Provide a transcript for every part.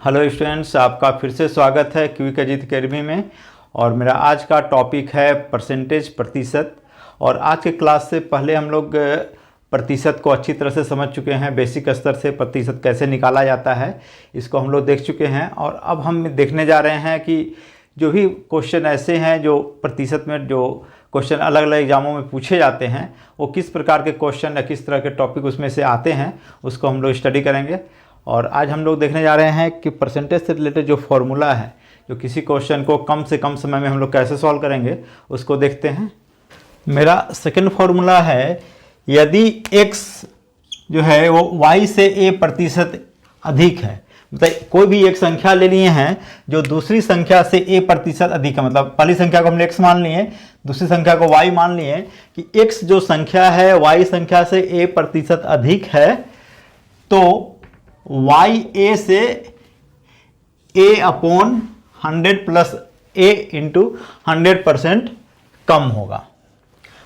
Hello students, आपका फिर से स्वागत है क्विक अजीत अकेडमी में। और मेरा आज का टॉपिक है परसेंटेज, प्रतिशत। और आज के क्लास से पहले हम लोग प्रतिशत को अच्छी तरह से समझ चुके हैं। बेसिक स्तर से प्रतिशत कैसे निकाला जाता है इसको हम लोग देख चुके हैं। और अब हम देखने जा रहे हैं कि जो भी क्वेश्चन ऐसे हैं जो प्रतिशत में जो क्वेश्चन अलग अलग एग्जामों में पूछे जाते हैं, वो किस प्रकार के क्वेश्चन या किस तरह के टॉपिक उसमें से आते हैं, उसको हम लोग स्टडी करेंगे। और आज हम लोग देखने जा रहे हैं कि परसेंटेज से रिलेटेड जो फॉर्मूला है, जो किसी क्वेश्चन को कम से कम समय में हम लोग कैसे सॉल्व करेंगे, उसको देखते हैं। मेरा सेकंड फार्मूला है, यदि x जो है वो y से a प्रतिशत अधिक है। मतलब कोई भी एक संख्या ले लिए हैं जो दूसरी संख्या से a प्रतिशत अधिक है। मतलब पहली संख्या को हमने x मान लिए, दूसरी संख्या को y मान लिए कि x जो संख्या है y संख्या से a प्रतिशत अधिक है, तो y a से a upon 100 plus a into 100% कम होगा।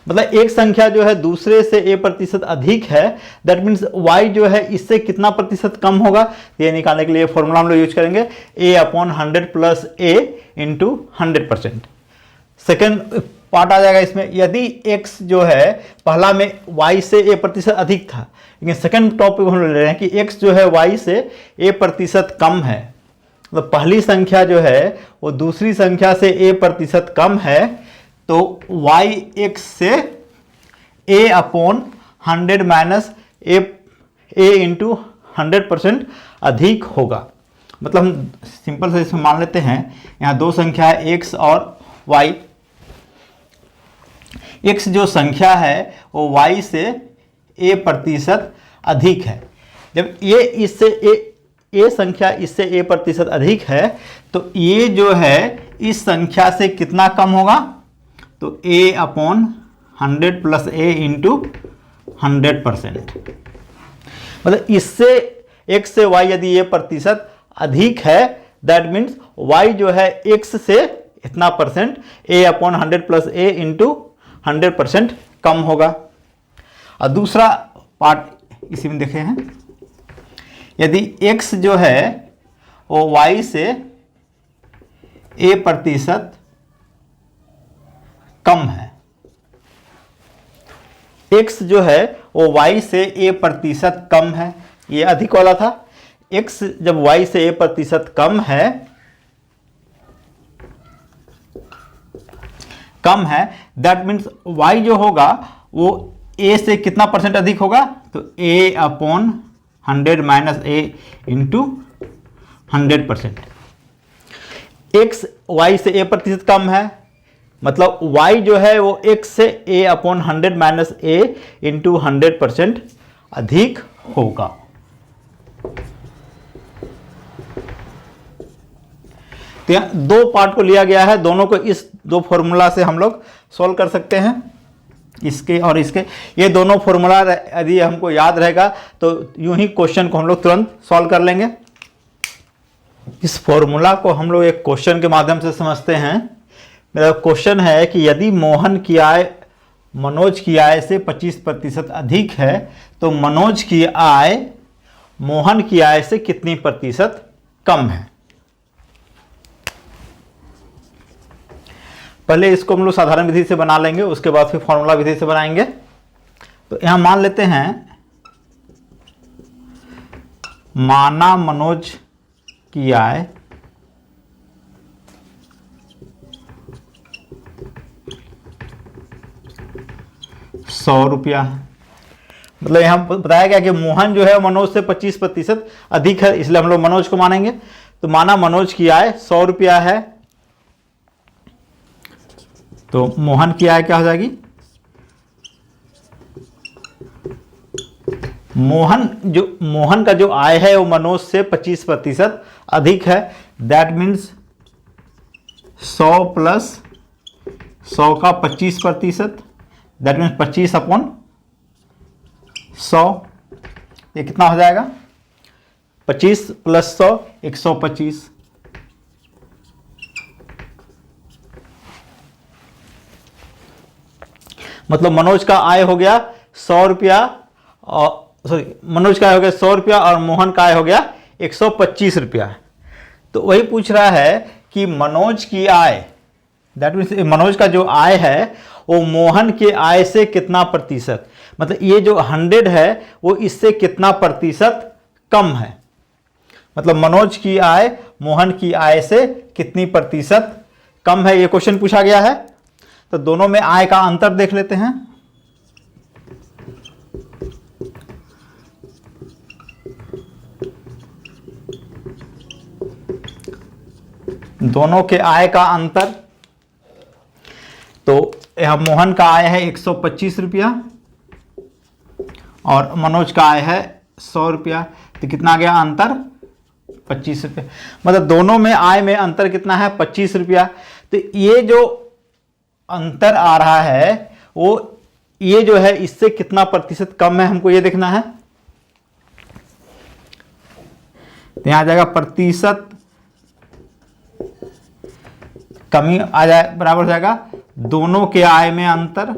मतलब एक संख्या जो है दूसरे से a प्रतिशत अधिक है, दैट मीन्स y जो है इससे कितना प्रतिशत कम होगा, ये निकालने के लिए फॉर्मूला हम लोग यूज करेंगे a upon 100 plus a into 100%। Second part आ जाएगा इसमें, यदि x जो है पहला में y से a प्रतिशत अधिक था, लेकिन सेकेंड टॉपिक हम ले रहे हैं कि x जो है y से a प्रतिशत कम है। मतलब पहली संख्या जो है वो दूसरी संख्या से a प्रतिशत कम है, तो y x से a upon 100 minus a into 100% अधिक होगा। मतलब हम सिंपल से इसमें मान लेते हैं, यहाँ दो संख्या है x और y। x जो संख्या है वो y से a प्रतिशत अधिक है। जब ये इससे a संख्या इससे a प्रतिशत अधिक है, तो ये जो है इस संख्या से कितना कम होगा, तो a upon 100 plus a into 100%। मतलब इससे x से y यदि ये प्रतिशत अधिक है, दैट मीन्स y जो है x से इतना percent a upon 100 plus a into 100% कम होगा। और दूसरा पार्ट इसी में देखे हैं, यदि x जो है वो y से a प्रतिशत कम है। x जो है वो y से a प्रतिशत कम है, ये अधिक वाला था। x जब y से a प्रतिशत कम है, दैट मीन्स y जो होगा वो a से कितना परसेंट अधिक होगा, तो a upon 100 minus a into 100%। x y से a प्रतिशत कम है, मतलब y जो है वो x से a upon 100 minus a into 100% अधिक होगा। तो यहाँ दो पार्ट को लिया गया है, दोनों को इस दो फॉर्मूला से हम लोग सॉल्व कर सकते हैं, इसके और इसके। ये दोनों फॉर्मूला यदि हमको याद रहेगा तो यूं ही क्वेश्चन को हम लोग तुरंत सॉल्व कर लेंगे। इस फॉर्मूला को हम लोग एक क्वेश्चन के माध्यम से समझते हैं। मेरा क्वेश्चन है कि यदि मोहन की आय मनोज की आय से 25% अधिक है, तो मनोज की आय मोहन की आय से कितनी प्रतिशत कम है। पहले इसको हम लोग साधारण विधि से बना लेंगे, उसके बाद फिर फॉर्मूला विधि से बनाएंगे। तो यहां मान लेते हैं, माना मनोज की आय ₹100 है। मतलब यहां बताया गया कि मोहन जो है मनोज से 25% अधिक है, इसलिए हम लोग मनोज को मानेंगे। तो माना मनोज की आय ₹100 है, तो मोहन की आय क्या हो जाएगी, मोहन का जो आय है वो मनोज से 25% अधिक है। दैट मीन्स 100 प्लस 100 का 25%, दैट मीन्स 25 अपॉन 100। ये कितना हो जाएगा, 25 प्लस 100 125। मतलब मनोज का आय हो गया ₹100 और मनोज का आय हो गया ₹100 और मोहन का आय हो गया ₹125। तो वही पूछ रहा है कि मनोज की आय, दैट मीन्स मनोज का जो आय है वो मोहन के आय से कितना प्रतिशत, मतलब ये जो 100 है वो इससे कितना प्रतिशत कम है। मतलब मनोज की आय मोहन की आय से कितनी प्रतिशत कम है, ये क्वेश्चन पूछा गया है। तो दोनों में आय का अंतर देख लेते हैं। दोनों के आय का अंतर, तो यह मोहन का आय है 125 रुपया और मनोज का आय है 100 रुपया, तो कितना गया अंतर 25 रुपये। मतलब दोनों में आय में अंतर कितना है 25 रुपया। तो ये जो अंतर आ रहा है वो ये जो है इससे कितना प्रतिशत कम है, हमको ये देखना है। तो यहां आ जाएगा प्रतिशत कमी आ जाए बराबर हो जाएगा दोनों के आय में अंतर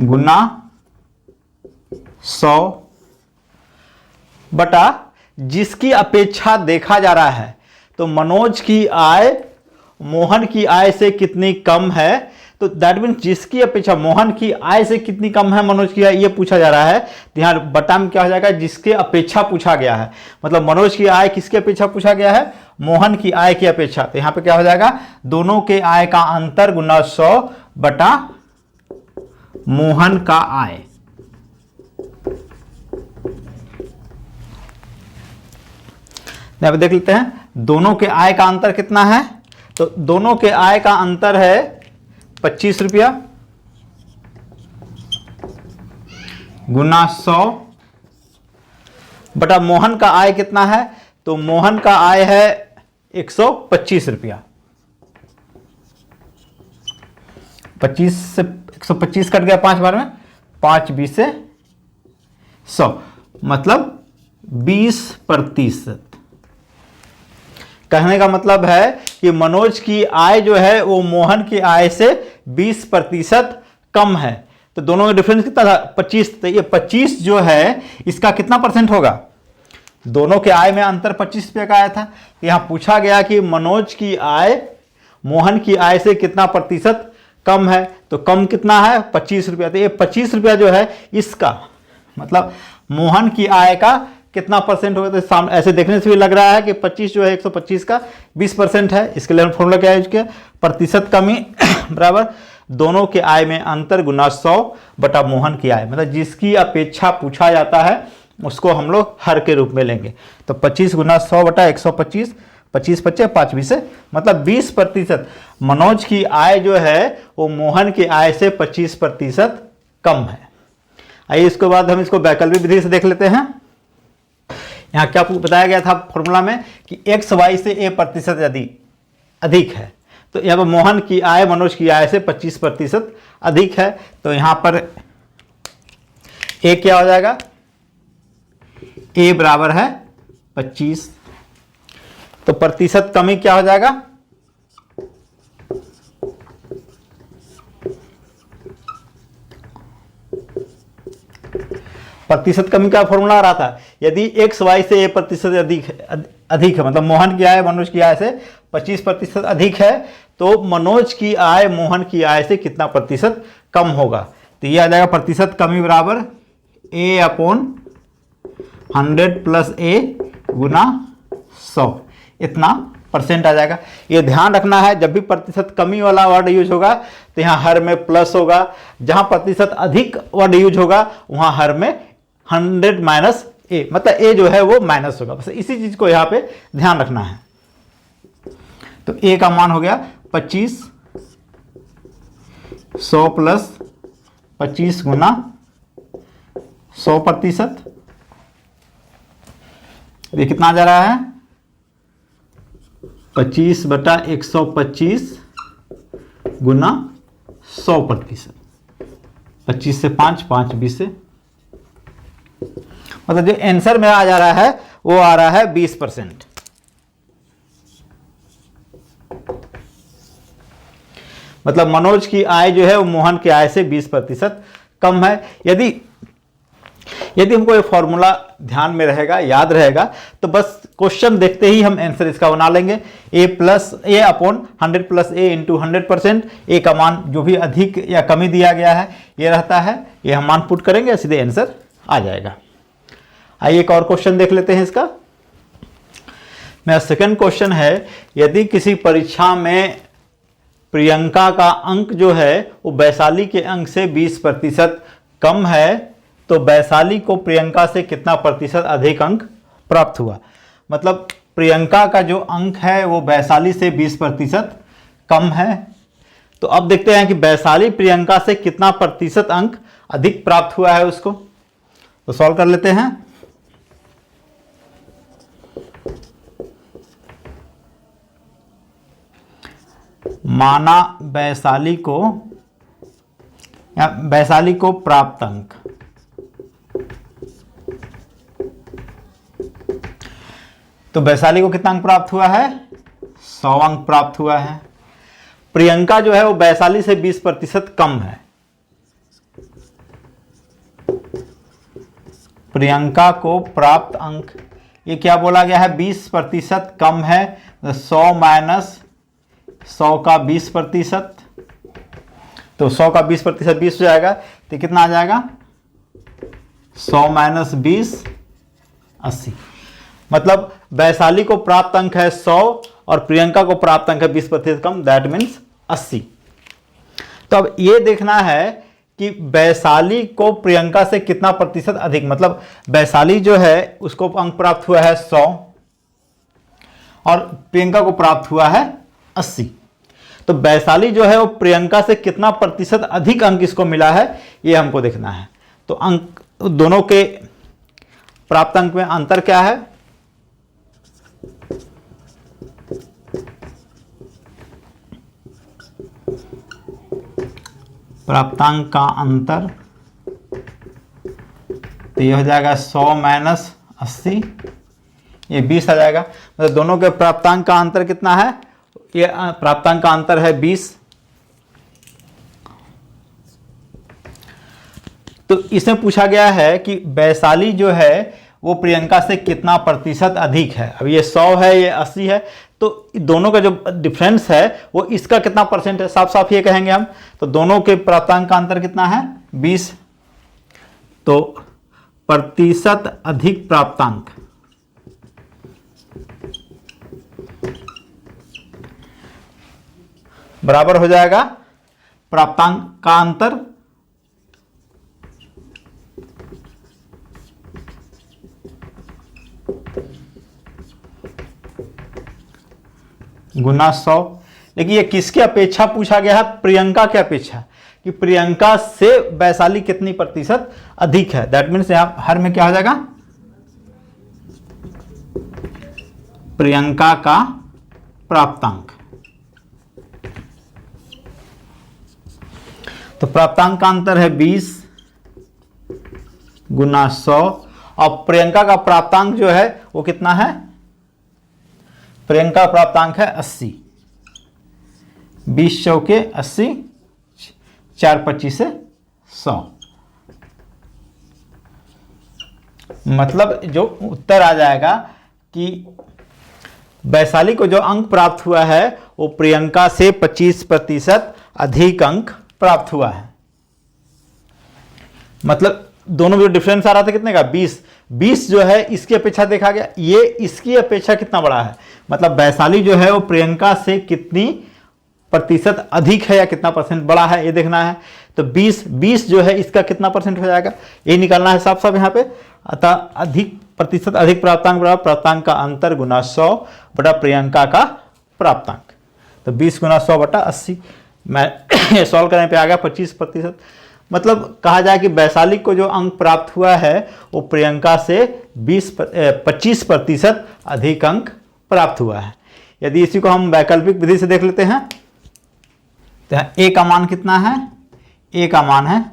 गुना 100 बटा जिसकी अपेक्षा देखा जा रहा है। तो मनोज की आय मोहन की आय से कितनी कम है, तो दैट मीन्स जिसकी अपेक्षा मोहन की आय से कितनी कम है मनोज की आय, ये पूछा जा रहा है। तो यहाँ बटा में क्या हो जाएगा, जिसके अपेक्षा पूछा गया है। मतलब मनोज की आय किसके अपेक्षा पूछा गया है, मोहन की आय की अपेक्षा। तो यहाँ पे क्या हो जाएगा, दोनों के आय का अंतर गुना 100 बटा मोहन का आय। यहाँ पे देख लेते हैं दोनों के आय का अंतर कितना है। तो दोनों के आय का अंतर है 25 रुपया गुना 100 बटा मोहन का आय कितना है, तो मोहन का आय है 125 रुपया। 25 से 125 कट गया 5 बार में, 5 20 से 100 मतलब 20%। कहने का मतलब है कि मनोज की आय जो है वो मोहन की आय से 20% कम है। तो दोनों में डिफरेंस कितना था 25। तो ये 25 जो है इसका कितना परसेंट होगा, दोनों के आय में अंतर 25 रुपये का आया था। तो यहां पूछा गया कि मनोज की आय मोहन की आय से कितना प्रतिशत कम है, तो कम कितना है 25 रुपया। तो ये 25 रुपया जो है इसका मतलब मोहन की आय का कितना परसेंट होगा। तो ऐसे देखने से भी लग रहा है कि 25 जो है 125 का 20% है। इसके लिए हम फॉर्मूला क्या यूज किया, प्रतिशत कमी बराबर दोनों के आय में अंतर गुना 100 बटा मोहन की आय। मतलब जिसकी अपेक्षा पूछा जाता है उसको हम लोग हर के रूप में लेंगे। तो 25 गुना 100 बटा 125, 25 25 5 20 मतलब 20%। मनोज की आय जो है वो मोहन की आय से 25% कम है। आइए इसके बाद हम इसको वैकल्पिक विधि से देख लेते हैं। यहाँ क्या बताया गया था फॉर्मूला में कि एक्स वाई से ए प्रतिशत यदि अधिक है, तो यहाँ पर मोहन की आय मनोज की आय से 25% अधिक है। तो यहाँ पर ए क्या हो जाएगा, ए बराबर है 25। तो प्रतिशत कमी क्या हो जाएगा, प्रतिशत कमी का फॉर्मूला आ रहा था, यदि एक्स वाई से ए प्रतिशत अधिक है मतलब मोहन की आय मनोज की आय से 25% अधिक है, तो मनोज की आय मोहन की आय से कितना प्रतिशत कम होगा। तो ये आ जाएगा प्रतिशत कमी बराबर ए अपॉन 100 प्लस ए गुना 100, इतना परसेंट आ जाएगा। ये ध्यान रखना है जब भी प्रतिशत कमी वाला वर्ड यूज होगा तो यहाँ हर में प्लस होगा, जहां प्रतिशत अधिक वर्ड यूज होगा वहां हर में 100 माइनस ए, मतलब ए जो है वो माइनस होगा। बस इसी चीज को यहाँ पे ध्यान रखना है। तो ए का मान हो गया 25, 100 प्लस 25 गुना 100%। ये कितना आ जा रहा है 25 बटा 125 गुना 100%। 25 से 5, 5 20 से, मतलब जो आंसर में आ जा रहा है वो आ रहा है 20%। मतलब मनोज की आय जो है वो मोहन की आय से 20% कम है। यदि यदि हमको ये फॉर्मूला ध्यान में रहेगा, याद रहेगा, तो बस क्वेश्चन देखते ही हम आंसर इसका बना लेंगे। a upon 100 plus a into 100%। ए का मान जो भी अधिक या कमी दिया गया है ये रहता है, ये हम मान पुट करेंगे, सीधे आंसर आ जाएगा। आइए एक और क्वेश्चन देख लेते हैं इसका। मेरा सेकंड क्वेश्चन है, यदि किसी परीक्षा में प्रियंका का अंक जो है वो वैशाली के अंक से 20% कम है, तो वैशाली को प्रियंका से कितना प्रतिशत अधिक अंक प्राप्त हुआ। मतलब प्रियंका का जो अंक है वो वैशाली से 20% कम है। तो अब देखते हैं कि वैशाली प्रियंका से कितना प्रतिशत अंक अधिक प्राप्त हुआ है उसको। तो सॉल्व कर लेते हैं। माना वैशाली को प्राप्त अंक, तो वैशाली को कितना अंक प्राप्त हुआ है, 100 अंक प्राप्त हुआ है। प्रियंका जो है वो वैशाली से 20% कम है। प्रियंका को प्राप्त अंक, ये क्या बोला गया है, 20% कम है। 100 माइनस 100 का 20%, तो 100 का 20% 20 हो जाएगा, तो कितना आ जाएगा, 100 माइनस 20 80। मतलब वैशाली को प्राप्त अंक है 100 और प्रियंका को प्राप्त अंक है 20% कम, दैट मीन्स 80। तो अब ये देखना है कि वैशाली को प्रियंका से कितना प्रतिशत अधिक, मतलब वैशाली जो है उसको अंक प्राप्त हुआ है 100 और प्रियंका को प्राप्त हुआ है 80। तो वैशाली जो है वो प्रियंका से कितना प्रतिशत अधिक अंक इसको मिला है, ये हमको देखना है। तो अंक दोनों के प्राप्त अंक में अंतर क्या है, प्राप्तांक का अंतर, तो ये हो जाएगा 100 माइनस 80, ये 20 आ जाएगा। मतलब दोनों के प्राप्तांक का अंतर कितना है, ये प्राप्तांक का अंतर है 20। तो इसमें पूछा गया है कि वैशाली जो है वो प्रियंका से कितना प्रतिशत अधिक है। अब ये 100 है, ये 80 है, तो दोनों का जो डिफरेंस है वो इसका कितना परसेंट है, साफ साफ ये कहेंगे हम। तो दोनों के प्राप्तांक का अंतर कितना है, 20। तो प्रतिशत अधिक प्राप्तांक, बराबर हो जाएगा प्राप्तांक का अंतर गुना 100। लेकिन ये किसकी अपेक्षा पूछा गया है, प्रियंका की अपेक्षा, कि प्रियंका से वैशाली कितनी प्रतिशत अधिक है। दैट मीन्स यहां हर में क्या हो जाएगा, प्रियंका का प्राप्तांक। तो प्राप्तांक का अंतर है 20 गुना 100 और प्रियंका का प्राप्तांक जो है वो कितना है, प्रियंका प्राप्तांक है 80। 20 चौके 80, 4 25 से 100। मतलब जो उत्तर आ जाएगा कि वैशाली को जो अंक प्राप्त हुआ है वो प्रियंका से 25% अधिक अंक प्राप्त हुआ है। मतलब दोनों जो डिफरेंस आ रहा था कितने का, 20 जो है इसकी अपेक्षा देखा गया, ये इसकी अपेक्षा कितना बड़ा है। मतलब वैशाली जो है वो प्रियंका से कितनी प्रतिशत अधिक है या कितना परसेंट बड़ा है, ये देखना है। तो 20 जो है इसका कितना परसेंट हो जाएगा, ये निकालना है साफ साफ यहाँ पे। अतः अधिक प्रतिशत अधिक प्राप्तांक बराबर प्राप्तांक का अंतर गुना 100 बटा प्रियंका का प्राप्तांक। तो 20 गुना 100 बटा 80। मैं सॉल्व करने पे आ गया 25%। मतलब कहा जाए कि वैशाली को जो अंक प्राप्त हुआ है वो प्रियंका से 25% अधिक अंक प्राप्त हुआ है। यदि इसी को हम वैकल्पिक विधि से देख लेते हैं तो ए का मान कितना है, ए का मान है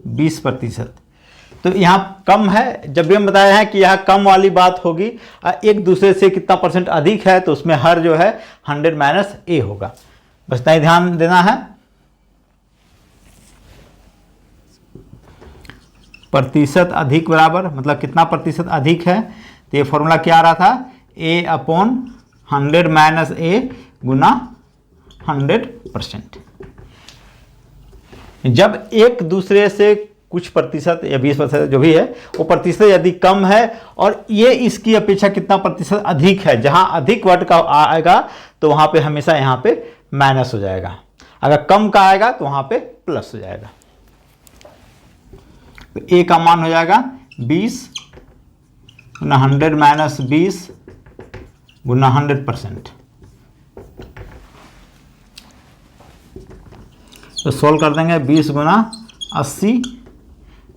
20%। तो यहाँ कम है, जब भी हम बताए हैं कि यहाँ कम वाली बात होगी एक दूसरे से कितना परसेंट अधिक है, तो उसमें हर जो है 100 माइनस ए होगा। बस इतना ही ध्यान देना है। प्रतिशत अधिक बराबर, मतलब कितना प्रतिशत अधिक है, तो ये फॉर्मूला क्या आ रहा था, A/100 माइनस A गुना 100%। जब एक दूसरे से कुछ प्रतिशत या 20% जो भी है वो प्रतिशत यदि कम है और ये इसकी अपेक्षा कितना प्रतिशत अधिक है, जहां अधिक वर्ड का आएगा तो वहां पे हमेशा यहाँ पे माइनस हो जाएगा, अगर कम का आएगा तो वहां पे प्लस हो जाएगा। तो ए का मान हो जाएगा 20 गुना 100 माइनस 20 गुना 100%। तो सोल्व कर देंगे, 20 गुना 80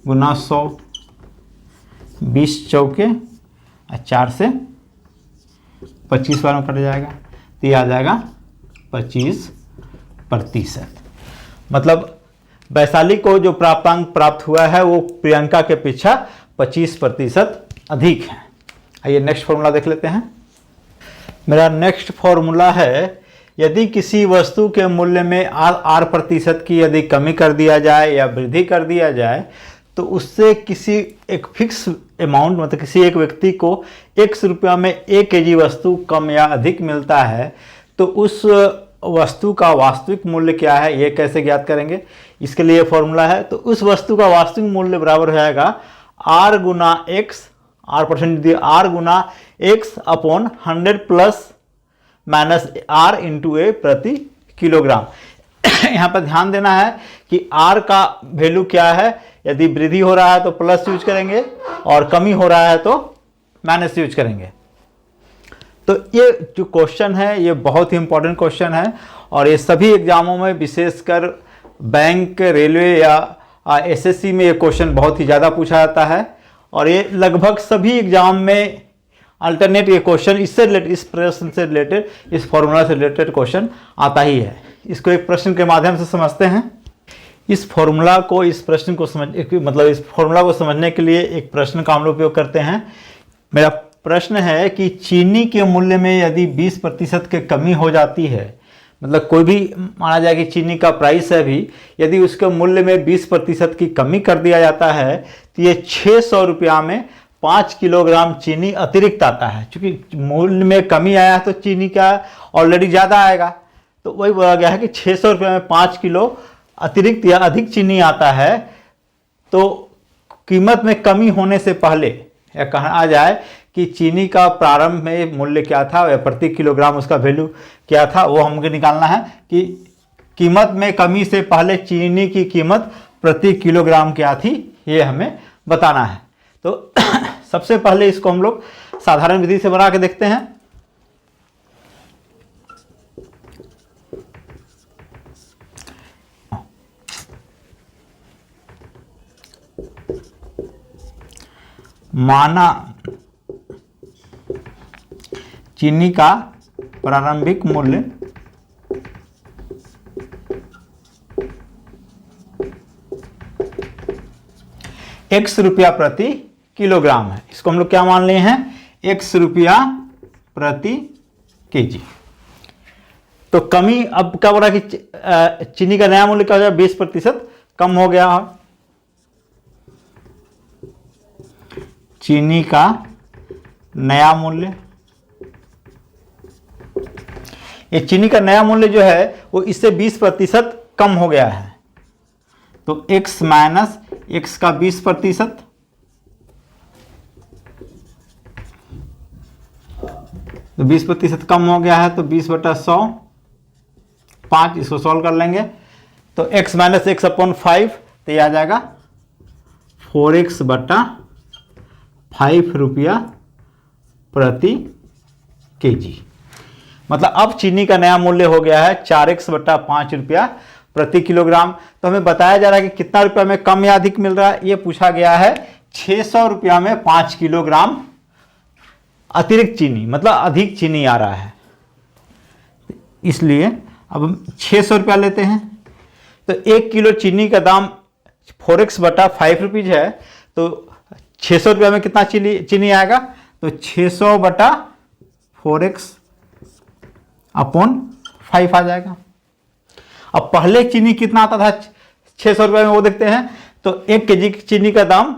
गुना 100, 20 चौके 4 से 25 बार में कट जाएगा, तो ये आ जाएगा 25%। मतलब वैशाली को जो प्राप्तांक प्राप्त हुआ है वो प्रियंका के अपेक्षा 25% अधिक है। आइए नेक्स्ट फॉर्मूला देख लेते हैं। मेरा नेक्स्ट फॉर्मूला है, यदि किसी वस्तु के मूल्य में R प्रतिशत की यदि कमी कर दिया जाए या वृद्धि कर दिया जाए तो उससे किसी एक फिक्स अमाउंट, मतलब किसी एक व्यक्ति को X रुपया में 1 kg वस्तु कम या अधिक मिलता है, तो उस वस्तु का वास्तविक मूल्य क्या है, ये कैसे ज्ञात करेंगे। इसके लिए फॉर्मूला है, तो उस वस्तु का वास्तविक मूल्य बराबर हो जाएगा R गुना X, R% दिए, R Guna X upon 100 plus minus R into A प्रति किलोग्राम। यहाँ पर ध्यान देना है कि R का वैल्यू क्या है, यदि वृद्धि हो रहा है तो प्लस यूज करेंगे और कमी हो रहा है तो माइनस यूज करेंगे। तो ये जो क्वेश्चन है ये बहुत ही इंपॉर्टेंट क्वेश्चन है और ये सभी एग्जामों में, विशेषकर बैंक, रेलवे या एसएससी में ये क्वेश्चन बहुत ही ज़्यादा पूछा जाता है और ये लगभग सभी एग्जाम में अल्टरनेट ये क्वेश्चन इससे रिलेटेड, इस प्रश्न से रिलेटेड, इस फॉर्मूला से रिलेटेड क्वेश्चन आता ही है। इसको एक प्रश्न के माध्यम से समझते हैं। इस फॉर्मूला को, इस प्रश्न को इस फॉर्मूला को समझने के लिए एक प्रश्न का हम लोग उपयोग करते हैं। मेरा प्रश्न है कि चीनी के मूल्य में यदि 20% की कमी हो जाती है, मतलब कोई भी माना जाए कि चीनी का प्राइस है भी, यदि उसके मूल्य में 20% की कमी कर दिया जाता है तो ये 600 रुपया में 5 किलोग्राम चीनी अतिरिक्त आता है। क्योंकि मूल्य में कमी आया है तो चीनी का ऑलरेडी ज़्यादा आएगा, तो वही बोला गया है कि 600 रुपये में 5 किलो अतिरिक्त या अधिक चीनी आता है। तो कीमत में कमी होने से पहले या कहा जाए कि चीनी का प्रारंभ में मूल्य क्या था या प्रति किलोग्राम उसका वैल्यू क्या था, वो हमको निकालना है कि कीमत में कमी से पहले चीनी की कीमत प्रति किलोग्राम क्या थी, ये हमें बताना है। तो सबसे पहले इसको हम लोग साधारण विधि से बना के देखते हैं। माना चीनी का प्रारंभिक मूल्य X रुपया प्रति किलोग्राम है। इसको हम लोग क्या मान लिए हैं, X रुपया प्रति केजी। तो कमी अब क्या हो रहा है कि चीनी का नया मूल्य क्या हो जाए, 20% कम हो गया है। चीनी का नया मूल्य, ये चीनी का नया मूल्य जो है वो इससे 20% कम हो गया है। तो x माइनस x का 20%, तो 20% कम हो गया है, तो 20/100, 5, इसको सॉल्व कर लेंगे तो x माइनस x अपॉन 5, तो ये आ जाएगा 4x/5 रुपया प्रति केजी। मतलब अब चीनी का नया मूल्य हो गया है 4x/5 रुपया प्रति किलोग्राम। तो हमें बताया जा रहा है कि कितना रुपया में कम या अधिक मिल रहा है, ये पूछा गया है 600 रुपया में 5 किलोग्राम अतिरिक्त चीनी, मतलब अधिक चीनी आ रहा है। इसलिए अब हम 600 रुपया लेते हैं, तो 1 किलो चीनी का दाम 4x/5 रुपीज है, तो 600 रुपया में कितना चीनी आएगा, तो 600/4x अपॉन 5 आ जाएगा। अब पहले चीनी कितना आता था 600 रुपये में, वो देखते हैं। तो 1 केजी चीनी का दाम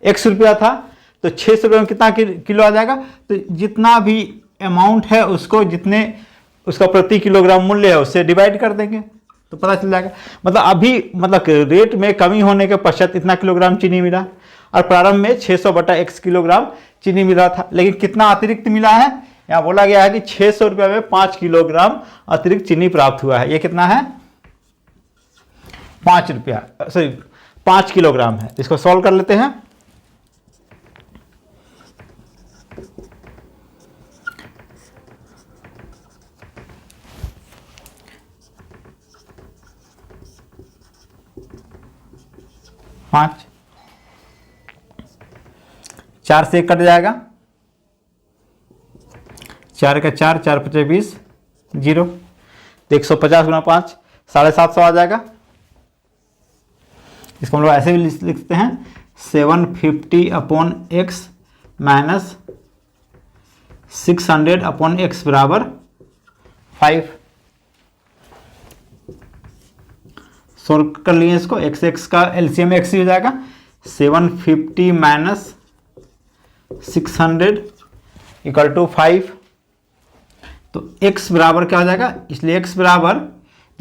x रुपया था, तो 600 रुपये में कितना किलो आ जाएगा, तो जितना भी अमाउंट है उसको, जितने उसका प्रति किलोग्राम मूल्य है उससे डिवाइड कर देंगे तो पता चल जाएगा। मतलब अभी रेट में कमी होने के पश्चात इतना किलोग्राम चीनी मिला, और प्रारंभ में 600/x किलोग्राम चीनी मिला था, लेकिन कितना अतिरिक्त मिला है, यहाँ बोला गया है कि 600 रुपये में 5 किलोग्राम अतिरिक्त चीनी प्राप्त हुआ है। ये कितना है, 5 किलोग्राम है। इसको सॉल्व कर लेते हैं। पाँच, 4 से 1 कट जाएगा, 4 का 4, 4 × 20, 0, तो 150 × 5, 750 आ जाएगा। इसको हम लोग ऐसे भी लिख सकते हैं, 750/x माइनस 600/x बराबर 5। सोल्व कर लिए इसको, x का एलसीएम x ही हो जाएगा, 750 माइनस 600 = 5। तो x बराबर क्या हो जाएगा, इसलिए x बराबर,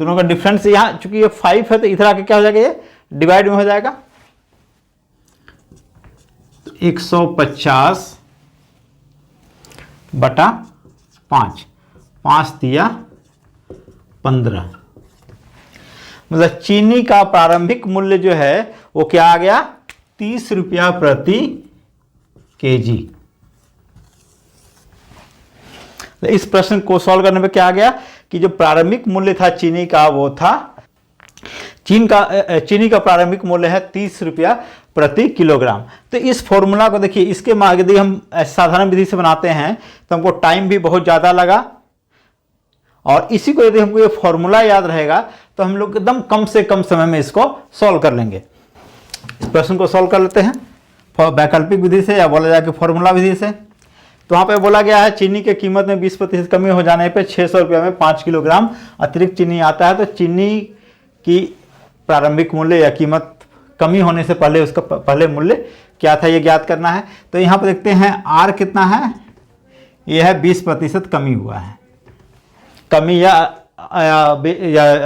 दोनों का डिफरेंस यहाँ चूंकि ये 5 है तो इधर आके क्या हो जाएगा, ये डिवाइड में हो जाएगा। तो 150/5, 5 दिया 15। मतलब चीनी का प्रारंभिक मूल्य जो है वो क्या आ गया, 30 रुपया प्रति केजी। इस प्रश्न को सॉल्व करने पे क्या आ गया कि जो प्रारंभिक मूल्य था चीनी का, वो था चीनी का प्रारंभिक मूल्य है 30 रुपया प्रति किलोग्राम। तो इस फॉर्मूला को देखिए, इसके यदि हम साधारण विधि से बनाते हैं तो हमको टाइम भी बहुत ज़्यादा लगा, और इसी को यदि हमको ये फॉर्मूला याद रहेगा तो हम लोग एकदम कम से कम समय में इसको सॉल्व कर लेंगे। इस प्रश्न को सॉल्व कर लेते हैं वैकल्पिक विधि से, या बोला जाए कि फॉर्मूला विधि से। तो वहाँ पे बोला गया है चीनी की कीमत में 20% कमी हो जाने पे 600 रुपये में 5 किलोग्राम अतिरिक्त चीनी आता है। तो चीनी की प्रारंभिक मूल्य या कीमत कमी होने से पहले उसका पहले मूल्य क्या था, ये ज्ञात करना है। तो यहाँ पर देखते हैं आर कितना है, ये है 20% कमी हुआ है, कमी या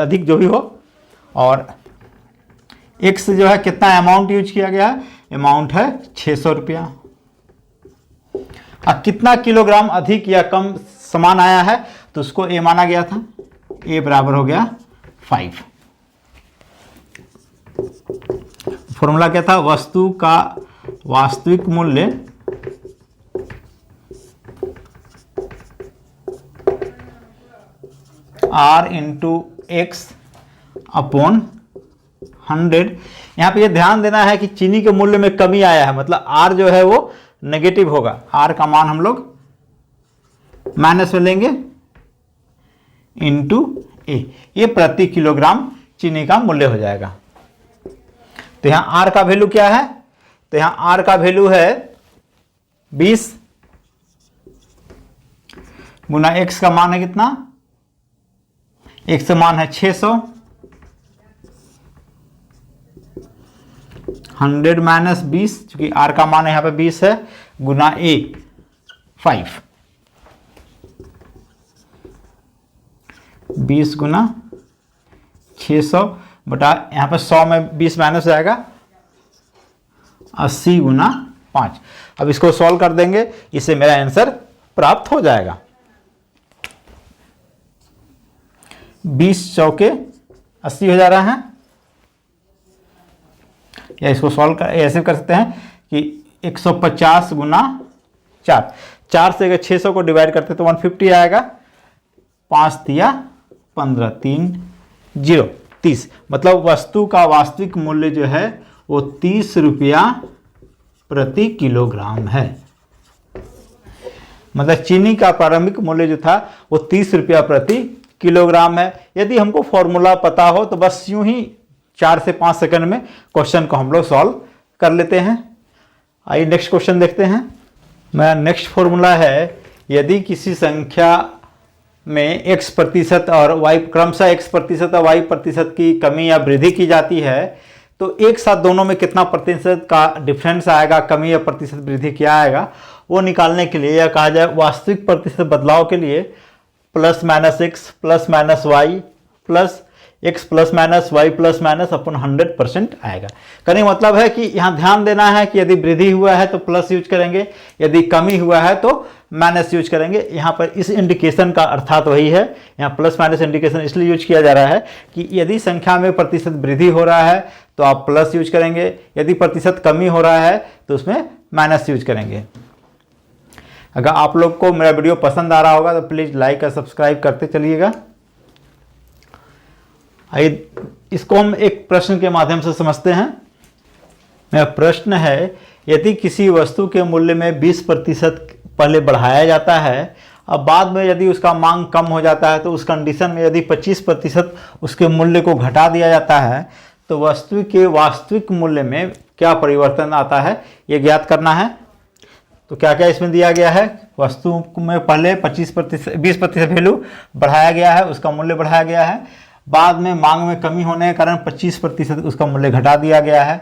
अधिक जो भी हो। और एक्स जो है कितना अमाउंट यूज किया गया है, अमाउंट है 600 रुपया। अब कितना किलोग्राम अधिक या कम समान आया है तो उसको ए माना गया था, ए बराबर हो गया 5। फॉर्मूला क्या था, वस्तु का वास्तविक मूल्य R × x/100। यहाँ पे ये ध्यान देना है कि चीनी के मूल्य में कमी आया है, मतलब R जो है वो नेगेटिव होगा। R का मान हम लोग माइनस में लेंगे इंटू ए, ये प्रति किलोग्राम चीनी का मूल्य हो जाएगा। तो यहाँ R का वैल्यू क्या है, तो यहाँ R का वैल्यू है 20 गुना x का मान है कितना, x का मान है 600, 100 माइनस 20, चूंकि R का मान यहाँ पे 20 है, गुना A 5, 20 गुना 600 बटा यहाँ पे 100 में 20 माइनस हो जाएगा, 80 गुना 5। अब इसको सॉल्व कर देंगे, इससे मेरा आंसर प्राप्त हो जाएगा। 20 चौके 80 हो जा रहा है, या इसको सॉल्व कर ऐसे कर सकते हैं कि 150 गुना 4, 4 से अगर 600 को डिवाइड करते तो 150 आएगा, 5 दिया 15, 3 0 30। मतलब वस्तु का वास्तविक मूल्य जो है वो 30 रुपया प्रति किलोग्राम है। मतलब चीनी का प्रारंभिक मूल्य जो था वो 30 रुपया प्रति किलोग्राम है। यदि हमको फॉर्मूला पता हो तो बस यूं ही 4 से 5 सेकंड में क्वेश्चन को हम लोग सॉल्व कर लेते हैं। आइए नेक्स्ट क्वेश्चन देखते हैं। मेरा नेक्स्ट फॉर्मूला है, यदि किसी संख्या में x% और y क्रमशः x% और y% की कमी या वृद्धि की जाती है तो एक साथ दोनों में कितना प्रतिशत का डिफरेंस आएगा, कमी या प्रतिशत वृद्धि क्या आएगा, वो निकालने के लिए, या कहा जाए वास्तविक प्रतिशत बदलाव के लिए plus minus x plus minus y plus x plus minus y plus minus अपन 100% आएगा। कहने का मतलब है कि यहाँ ध्यान देना है कि यदि वृद्धि हुआ है तो प्लस यूज करेंगे, यदि कमी हुआ है तो माइनस यूज करेंगे। यहाँ पर इस इंडिकेशन का अर्थात वही है, यहाँ प्लस माइनस इंडिकेशन इसलिए यूज किया जा रहा है कि यदि संख्या में प्रतिशत वृद्धि हो रहा है तो आप प्लस यूज करेंगे, यदि प्रतिशत कमी हो रहा है तो उसमें माइनस यूज करेंगे। अगर आप लोग को मेरा वीडियो पसंद आ रहा होगा तो प्लीज़ लाइक और सब्सक्राइब करते चलिएगा। आइए इसको हम एक प्रश्न के माध्यम से समझते हैं। मेरा प्रश्न है, यदि किसी वस्तु के मूल्य में 20% पहले बढ़ाया जाता है, अब बाद में यदि उसका मांग कम हो जाता है तो उस कंडीशन में यदि 25% उसके मूल्य को घटा दिया जाता है तो वस्तु के वास्तविक मूल्य में क्या परिवर्तन आता है, ये ज्ञात करना है। तो क्या क्या इसमें दिया गया है, वस्तु में पहले 20% वैल्यू बढ़ाया गया है, उसका मूल्य बढ़ाया गया है, बाद में मांग में कमी होने के कारण 25% उसका मूल्य घटा दिया गया है।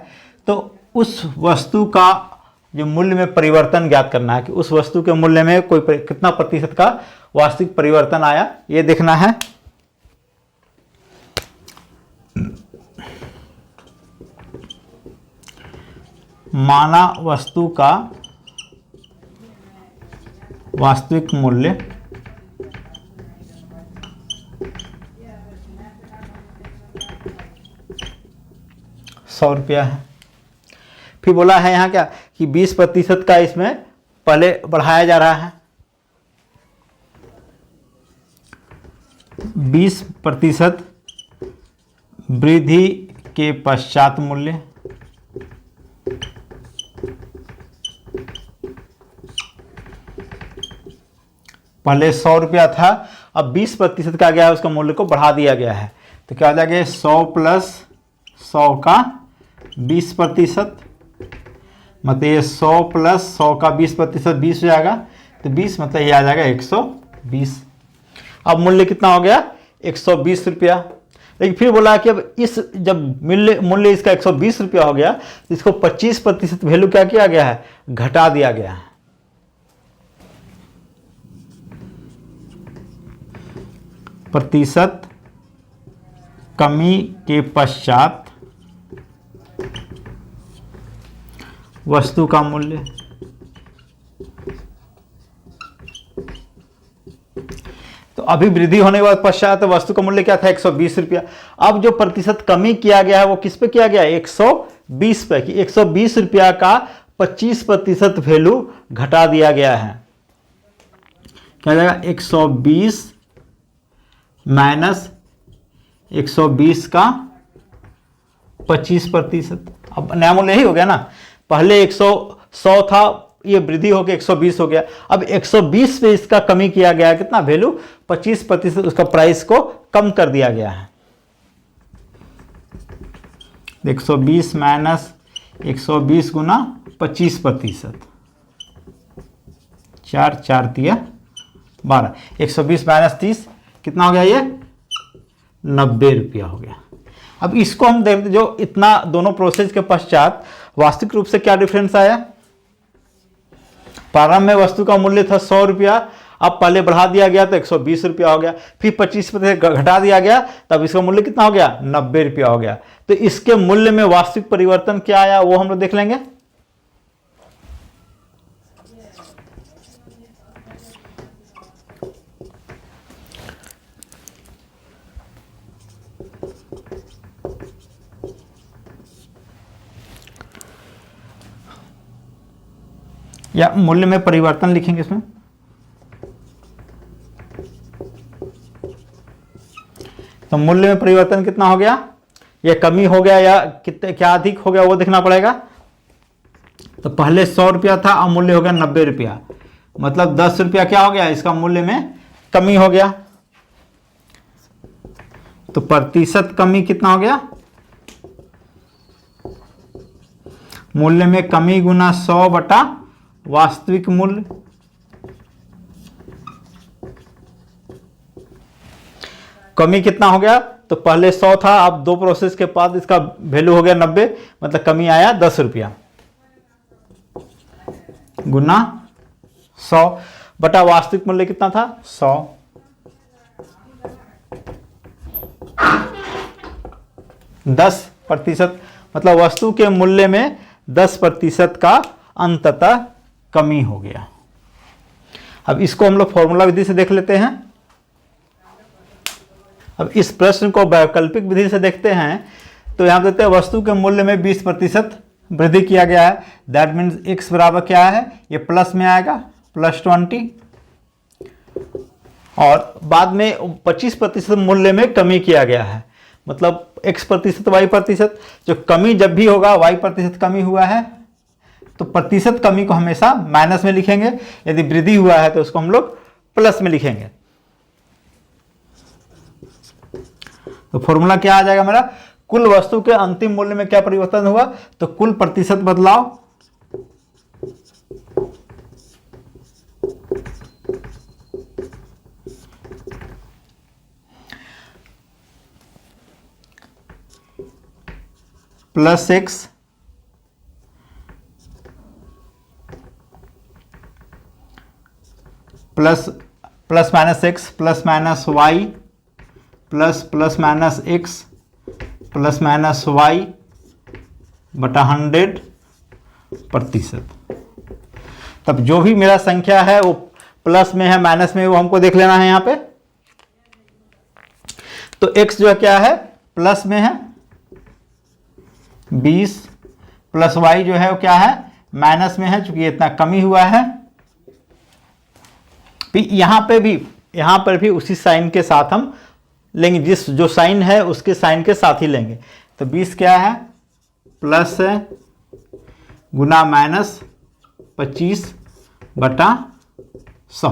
तो उस वस्तु का जो मूल्य में परिवर्तन ज्ञात करना है कि उस वस्तु के मूल्य में कितना प्रतिशत का वास्तविक परिवर्तन आया, ये देखना है। माना वस्तु का वास्तविक मूल्य 100 रुपया है। फिर बोला है यहाँ क्या कि 20% का इसमें पहले बढ़ाया जा रहा है, 20% वृद्धि के पश्चात मूल्य, पहले 100 रुपया था, अब 20% का गया है, उसका मूल्य को बढ़ा दिया गया है। तो क्या हो जाएगा 100 प्लस 100 का 20%, मतलब ये 100 प्लस 100 का 20% 20 हो जाएगा, तो 20 मतलब ये आ जाएगा 120। अब मूल्य कितना हो गया 120 रुपया। लेकिन फिर बोला कि अब इस जब मूल्य इसका 120 रुपया हो गया तो इसको 25% वैल्यू क्या किया गया है, घटा दिया गया है। प्रतिशत कमी के पश्चात वस्तु का मूल्य, तो अभी वृद्धि होने के बाद पश्चात वस्तु का मूल्य क्या था 120 रुपया। अब जो प्रतिशत कमी किया गया है वो किस पे किया गया है, 120 पे, कि 120 रुपया का 25% वैल्यू घटा दिया गया है। क्या जाएगा 120 माइनस 120 का 25%। अब नया मूल्य यही हो गया ना, पहले 100 था, ये वृद्धि होकर 120 हो गया। अब 120 पे इसका कमी किया गया है, कितना वैल्यू 25%, उसका प्राइस को कम कर दिया गया है। 120 माइनस 120 गुना 25%, 4 4 दिया 12, 120 माइनस 30 कितना हो गया, ये 90 रुपया हो गया। अब इसको हम देखते, जो इतना दोनों प्रोसेस के पश्चात वास्तविक रूप से क्या डिफरेंस आया। प्रारंभ में वस्तु का मूल्य था 100 रुपया, अब पहले बढ़ा दिया गया तो 120 रुपया हो गया, फिर 25% घटा दिया गया, तब इसका मूल्य कितना हो गया 90 रुपया हो गया। तो इसके मूल्य में वास्तविक परिवर्तन क्या आया वो हम लोग देख लेंगे। या मूल्य में परिवर्तन लिखेंगे इसमें, तो मूल्य में परिवर्तन कितना हो गया, या कमी हो गया या कितने क्या अधिक हो गया वो देखना पड़ेगा। तो पहले 100 रुपया था, अब मूल्य हो गया 90 रुपया, मतलब 10 रुपया क्या हो गया, इसका मूल्य में कमी हो गया। तो प्रतिशत कमी कितना हो गया, मूल्य में कमी गुना 100 बटा वास्तविक मूल्य। कमी कितना हो गया तो पहले 100 था, अब 2 प्रोसेस के बाद इसका वैल्यू हो गया 90, मतलब कमी आया 10 रुपया गुना 100 बटा वास्तविक मूल्य कितना था 100। 10% मतलब वस्तु के मूल्य में 10% का अंततः कमी हो गया। अब इसको हम लोग फॉर्मूला विधि से देख लेते हैं। अब इस प्रश्न को वैकल्पिक विधि से देखते हैं तो यहां देते हैं वस्तु के मूल्य में 20% वृद्धि किया गया है। दैट मीन्स x बराबर क्या है, ये प्लस में आएगा +20, और बाद में 25% मूल्य में कमी किया गया है, मतलब x% y%। जो कमी जब भी होगा y% कमी हुआ है तो प्रतिशत कमी को हमेशा माइनस में लिखेंगे, यदि वृद्धि हुआ है तो उसको हम लोग प्लस में लिखेंगे। तो फॉर्मूला क्या आ जाएगा मेरा, कुल वस्तु के अंतिम मूल्य में क्या परिवर्तन हुआ, तो कुल प्रतिशत बदलाव +x plus minus x plus minus y plus minus x plus minus y बटा 100%। तब जो भी मेरा संख्या है वो प्लस में है माइनस में, वो हमको देख लेना है यहाँ पे। तो x जो है क्या है प्लस में है 20, प्लस y जो है वो क्या है माइनस में है, चूंकि इतना कमी हुआ है। यहाँ पर भी उसी साइन के साथ हम लेंगे, जिस जो साइन है उसके साइन के साथ ही लेंगे। तो 20 क्या है प्लस है गुना माइनस 25 बटा 100,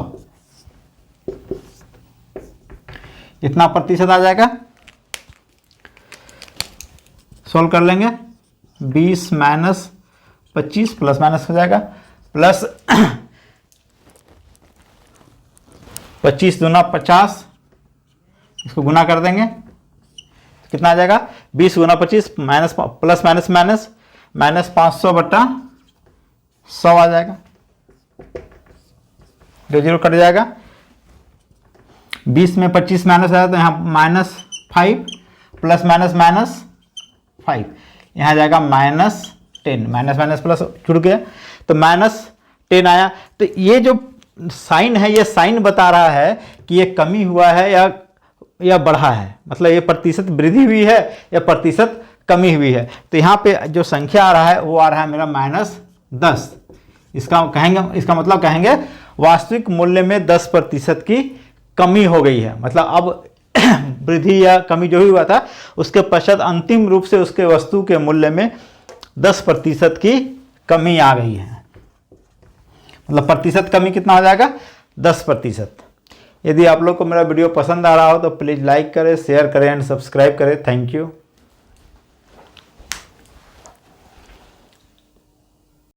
इतना प्रतिशत आ जाएगा। सॉल्व कर लेंगे, 20 माइनस 25 प्लस माइनस हो जाएगा, प्लस 25 दूना 50, इसको गुना कर देंगे तो कितना आ जाएगा 20 गुना 25 minus plus minus minus minus 500 बटा 100 आ जाएगा, 0 कट जाएगा। 20 में 25 माइनस आया तो यहाँ -5 प्लस माइनस -5, यहाँ जाएगा -10, माइनस माइनस प्लस जुड़ गया तो -10 आया। तो ये जो साइन है ये साइन बता रहा है कि ये कमी हुआ है या बढ़ा है, मतलब ये प्रतिशत वृद्धि हुई है या प्रतिशत कमी हुई है। तो यहाँ पे जो संख्या आ रहा है वो आ रहा है मेरा -10। इसका मतलब कहेंगे वास्तविक मूल्य में 10% की कमी हो गई है, मतलब अब वृद्धि या कमी जो भी हुआ था उसके पश्चात अंतिम रूप से उसके वस्तु के मूल्य में 10% की कमी आ गई है। मतलब प्रतिशत कमी कितना हो जाएगा 10%। यदि आप लोग को मेरा वीडियो पसंद आ रहा हो तो प्लीज़ लाइक करें, शेयर करें एंड सब्सक्राइब करें। Thank you.